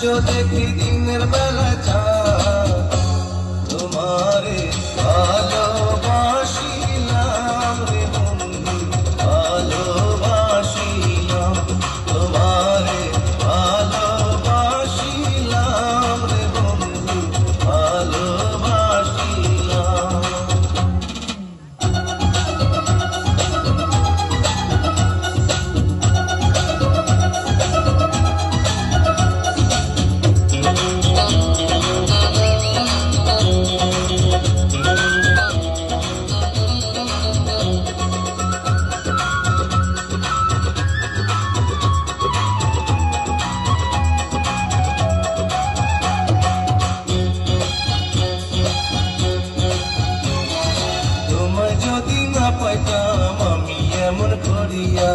সূর্য দেখি দিনের বেলা চাঁদ, তোমারে ভালোবাসিলাম রে বন্ধু, ভালোবাসিলাম তোমারে, ভালোবাসিলাম রে বন্ধু, ভালোবাসিলাম। যদি না পাইতাম আমি এমন করিয়া,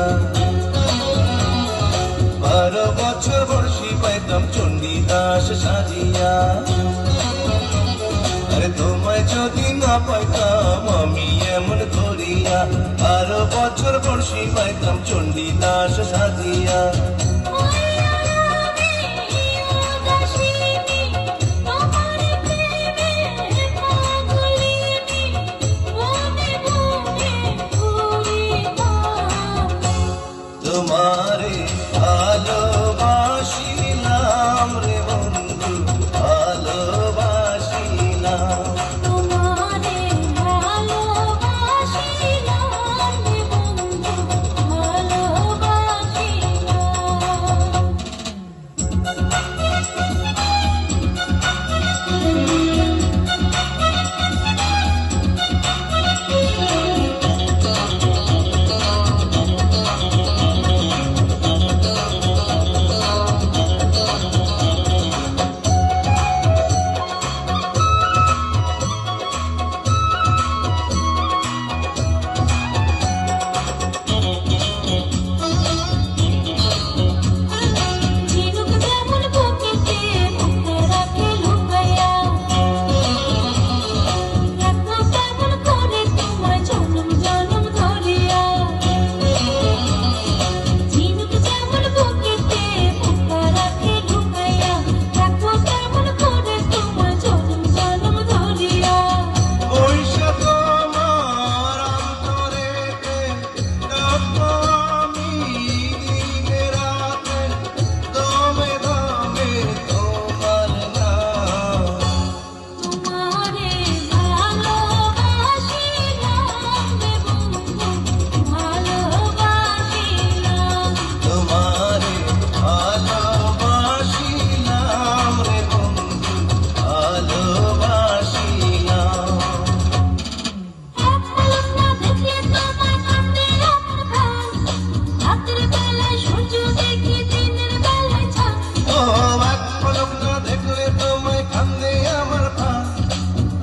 12 বছর বয়সী পাইতাম চণ্ডীদাস সাজিয়া। আরে তোমায় যদি না পাইতাম আমি এমন করিয়া, 12 বছর বয়সী পাইতাম চণ্ডীদাস সাজিয়া। তোমারে ভালোবাসিলাম রে বন্ধু, ভালোবাসিলাম। তোমারে ভালোবাসিলাম রে বন্ধু,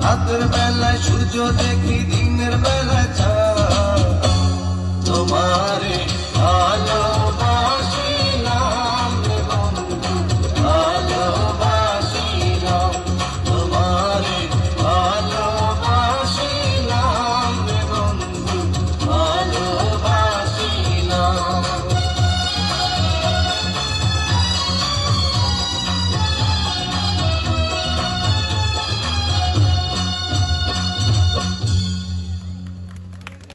রাতের বেলায় সূর্য দেখি